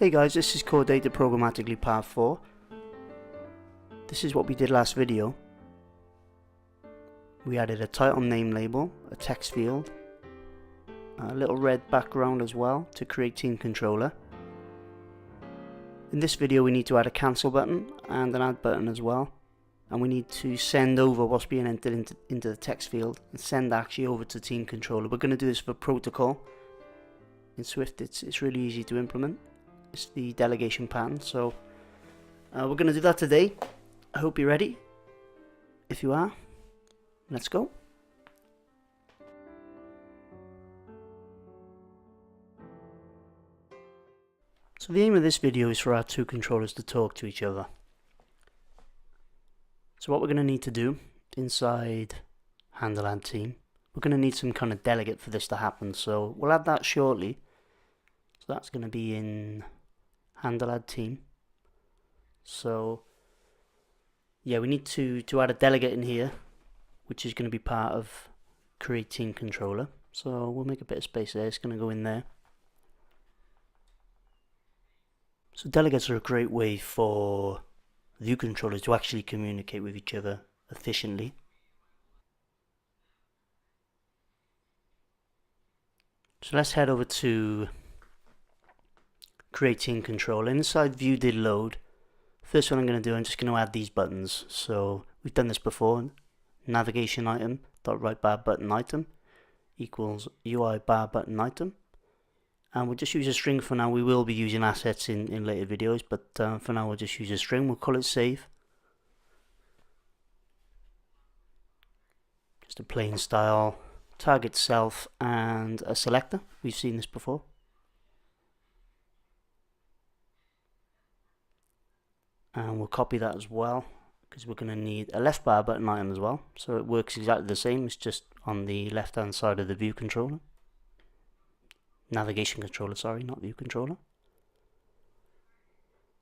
Hey guys, this is Core Data Programmatically Part 4. This is what we did last video. We added a title name label, a text field, a little red background as well to create team controller. In this video we need to add a cancel button and an add button as well. And we need to send over what's being entered into the text field and send actually over to team controller. We're going to do this for protocol. In Swift it's really easy to implement. It's the delegation pattern, so we're going to do that today. I hope you're ready. If you are, let's go. So the aim of this video is for our two controllers to talk to each other. So what we're going to need to do inside handle add team, we're going to need some kind of delegate for this to happen, so we'll add that shortly. So that's going to be in handle add team. So yeah, we need to add a delegate in here, which is going to be part of create team controller. So we'll make a bit of space there. It's going to go in there. So delegates are a great way for view controllers to actually communicate with each other efficiently. So let's head over to create team controller. Inside view did load. First one I'm going to do, I'm just going to add these buttons. So we've done this before. Navigation item dot right bar button item equals UI bar button item. And we'll just use a string for now. We will be using assets in later videos, but for now we'll just use a string. We'll call it save. Just a plain style target self and a selector. We've seen this before. And we'll copy that as well, because we're going to need a left bar button item as well. So it works exactly the same. It's just on the left hand side of the view controller. Navigation controller, sorry, not view controller.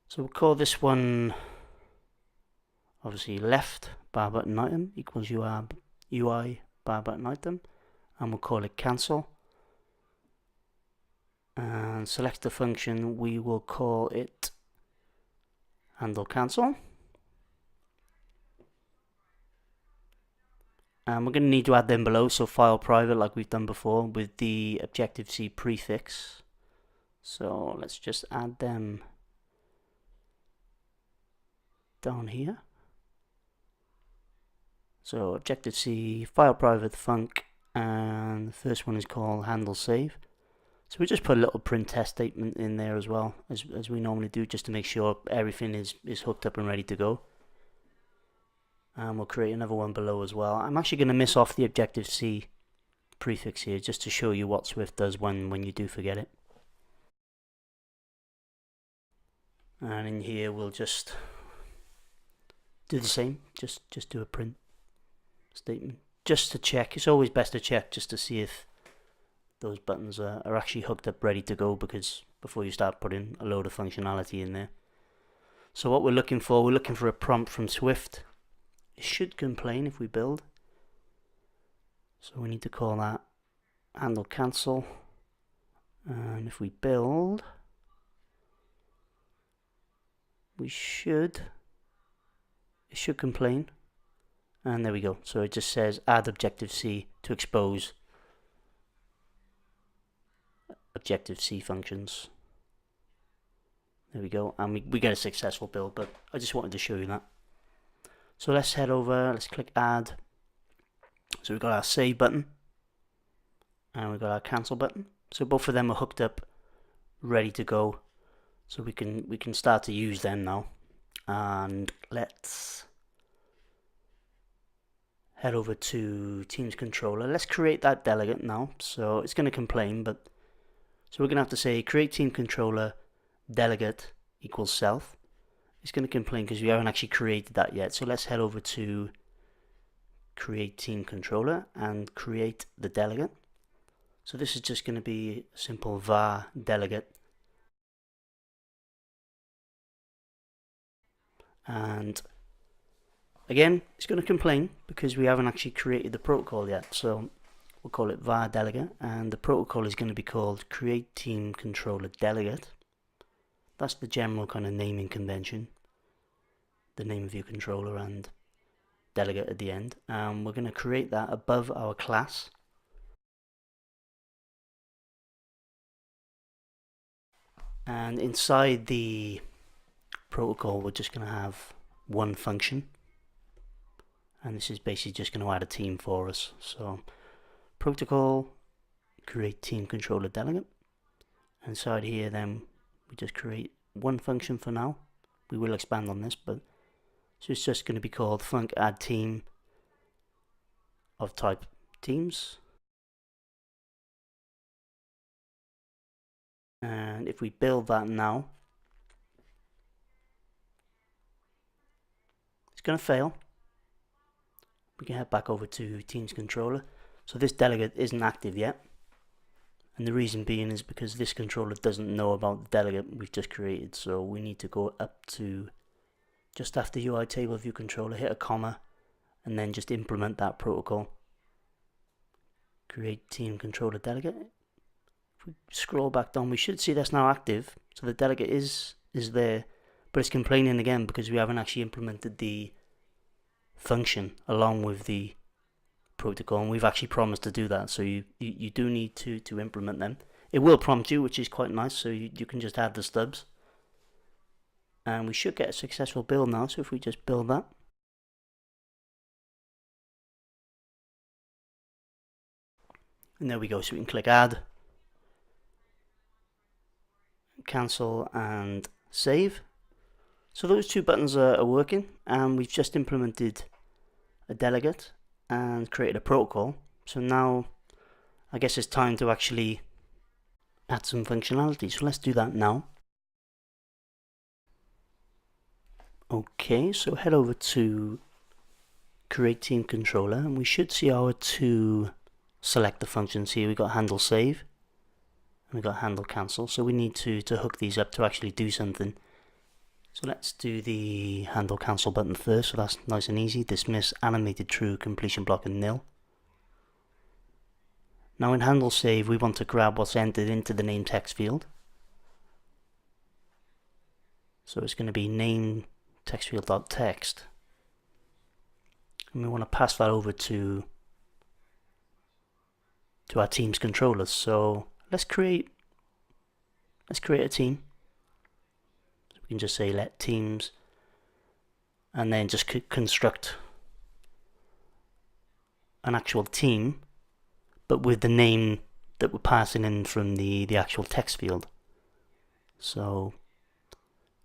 So we'll call this one obviously left bar button item equals UI bar button item, and we'll call it cancel. And select the function, we will call it handle cancel. And we're going to need to add them below, so file private like we've done before with the Objective-C prefix. So let's just add them down here. So Objective-C, file private func, and the first one is called handle save. So we just put a little print test statement in there as well, as we normally do, just to make sure everything is hooked up and ready to go. And we'll create another one below as well. I'm actually going to miss off the Objective-C prefix here, just to show you what Swift does when you do forget it. And in here we'll just do the same, just do a print statement, just to check. It's always best to check just to see if those buttons are actually hooked up ready to go, because before you start putting a load of functionality in there. So what we're looking for a prompt from Swift. It should complain if we build. So we need to call that handle cancel. And if we build, it should complain. And there we go. So it just says add Objective-C to expose Objective-C functions. There we go. And we get a successful build, but I just wanted to show you that. So let's head over, let's click add. So we've got our save button and we've got our cancel button. So both of them are hooked up, ready to go. So we can start to use them now. And let's head over to Teams controller. Let's create that delegate now. So it's going to complain, but so we're going to have to say create team controller delegate equals self. It's going to complain because we haven't actually created that yet. So let's head over to create team controller and create the delegate. So this is just going to be a simple var delegate. And again, it's going to complain because we haven't actually created the protocol yet. So we'll call it var delegate, and the protocol is going to be called create team controller delegate. that's the general kind of naming convention. The name of your controller and delegate at the end. We're going to create that above our class. And inside the protocol, we're just going to have one function. And this is basically just going to add a team for us. So protocol, create team controller delegate. Inside here then we just create one function for now. We will expand on this, but so it's just going to be called func add team of type teams. And if we build that now, it's going to fail. We can head back over to Teams Controller. So this delegate isn't active yet. And the reason being is because this controller doesn't know about the delegate we've just created. So we need to go up to just after UI table view controller, hit a comma, and then just implement that protocol. Create team controller delegate. If we scroll back down, we should see that's now active. So the delegate is there, but it's complaining again because we haven't actually implemented the function along with the protocol, and we've actually promised to do that. So you do need to implement them. It will prompt you, which is quite nice, so you can just add the stubs. And we should get a successful build now, so if we just build that. And there we go, so we can click add, cancel and save. So those two buttons are working, and we've just implemented a delegate and created a protocol. So now I guess it's time to actually add some functionality. So let's do that now. Okay, so head over to create team controller, and we should see our two selector functions here. We've got handle save and we've got handle cancel. So we need to hook these up to actually do something. So let's do the handle cancel button first. So that's nice and easy. Dismiss animated true, completion block and nil. Now in handle save, we want to grab what's entered into the name text field. So it's going to be name text field.text. And we want to pass that over to our team's controllers. So let's create a team. So we can just say let teams, and then just construct an actual team, but with the name that we're passing in from the actual text field. So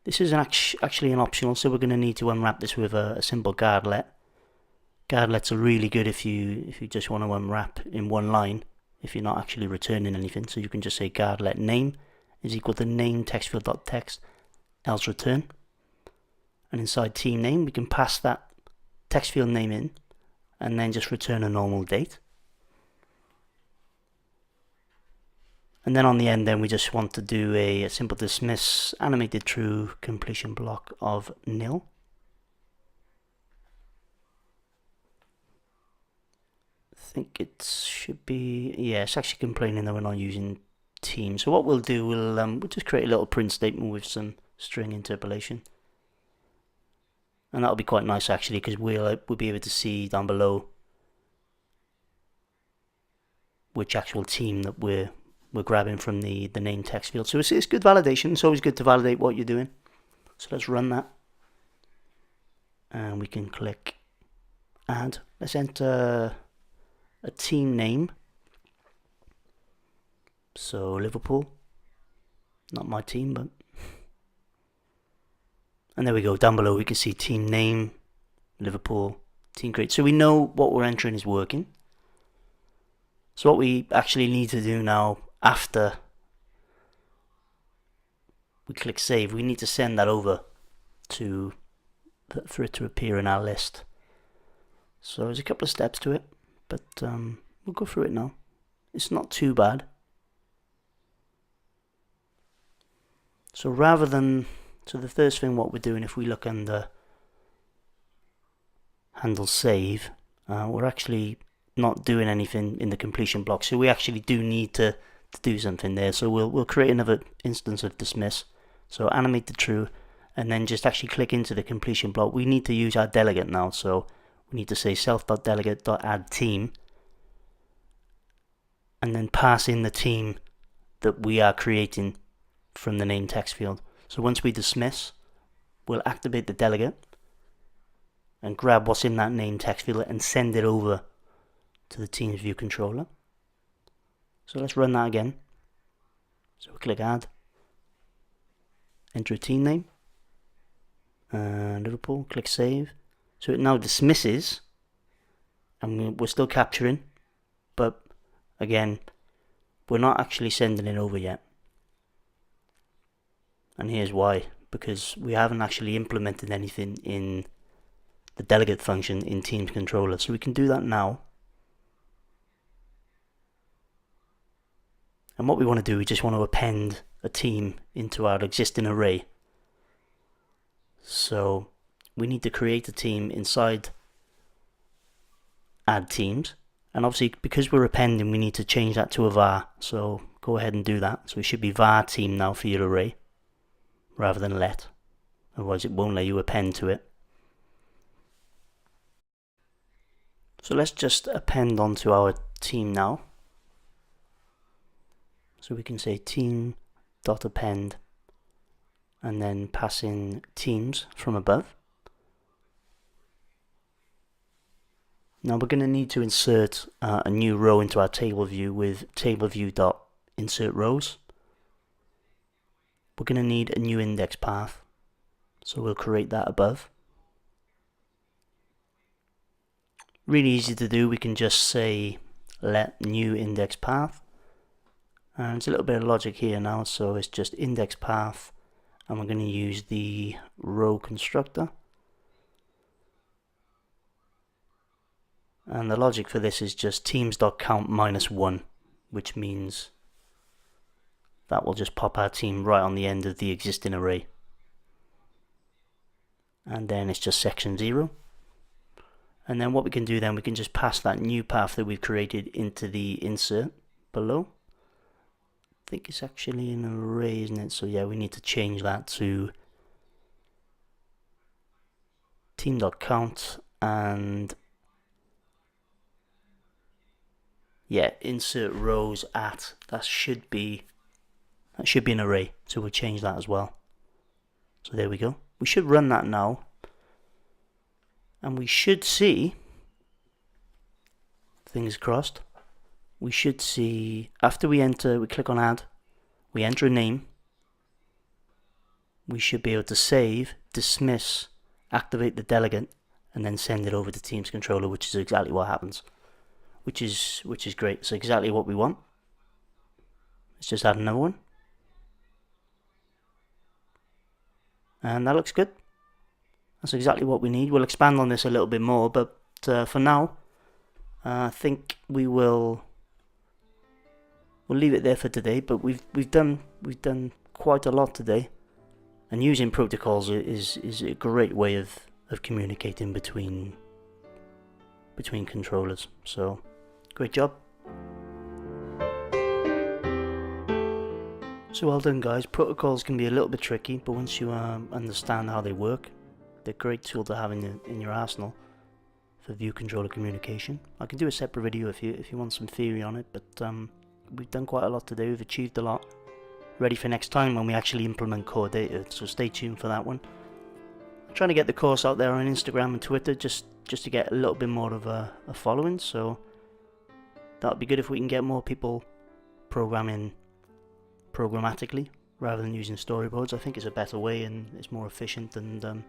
this is actually an optional, so we're going to need to unwrap this with a simple guardlet. Guardlets are really good if you just want to unwrap in one line, if you're not actually returning anything. So you can just say guardlet name is equal to name text field.text else return. And inside team name, we can pass that text field name in and then just return a normal date. And then on the end, then we just want to do a simple dismiss animated true, completion block of nil. I think it should be, yeah, it's actually complaining that we're not using team. So what we'll do, we'll just create a little print statement with some string interpolation. And that'll be quite nice actually, because we'll be able to see down below which actual team that we're grabbing from the name text field. So it's good validation. It's always good to validate what you're doing. So let's run that. And we can click add. Let's enter a team name. So Liverpool. Not my team, but... And there we go. Down below we can see team name, Liverpool, team create. So we know what we're entering is working. So what we actually need to do now, after we click save, we need to send that over for it to appear in our list. So there's a couple of steps to it, but we'll go through it now. It's not too bad. So the first thing what we're doing, if we look under handle save, we're actually not doing anything in the completion block. So we actually do need to do something there. So we'll create another instance of dismiss. So animate the true, and then just actually click into the completion block. We need to use our delegate now, so we need to say self.delegate.add_team, and then pass in the team that we are creating from the name text field. So once we dismiss, we'll activate the delegate and grab what's in that name text field and send it over to the team's view controller. So let's run that again. So we click add, enter a team name, Liverpool, click save. So it now dismisses, and we're still capturing, but again, we're not actually sending it over yet. And here's why, because we haven't actually implemented anything in the delegate function in Teams controller. So we can do that now. And what we want to do, we just want to append a team into our existing array. So we need to create a team inside add teams, and obviously because we're appending, we need to change that to a var. So go ahead and do that. So it should be var team now for your array rather than let, otherwise it won't let you append to it. So let's just append onto our team now. So we can say team.append and then pass in teams from above. Now we're going to need to insert a new row into our table view with table view.insert rows. We're going to need a new index path, so we'll create that above. Really easy to do. We can just say let new index path, and it's a little bit of logic here now, so it's just index path, and we're going to use the row constructor. And the logic for this is just teams.count -1, which means that will just pop our team right on the end of the existing array. And then it's just section 0. And then what we can do then, we can just pass that new path that we've created into the insert below. I think it's actually an array, isn't it? So yeah, we need to change that to team.count and yeah, insert rows at, that should be an array, so we'll change that as well. So there we go. We should run that now, and we should see, fingers crossed, we should see, after we click on add, we enter a name, we should be able to save, dismiss, activate the delegate, and then send it over to Teams controller, which is exactly what happens. Which is great. It's exactly what we want. Let's just add another one. And that looks good. That's exactly what we need. We'll expand on this a little bit more, but for now, I think we'll leave it there for today. But we've done quite a lot today, and using protocols is a great way of communicating between controllers. So great job. So well done, guys. Protocols can be a little bit tricky, but once you understand how they work, they're a great tool to have in your arsenal for view controller communication. I can do a separate video if you want some theory on it, but we've done quite a lot today. We've achieved a lot. Ready for next time when we actually implement core data, so stay tuned for that one. I'm trying to get the course out there on Instagram and Twitter just to get a little bit more of a following, so that'd be good if we can get more people programming programmatically rather than using storyboards. I think it's a better way and it's more efficient, and it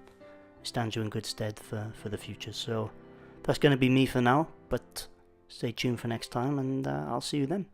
stands you in good stead for the future. So that's going to be me for now, but stay tuned for next time, and I'll see you then.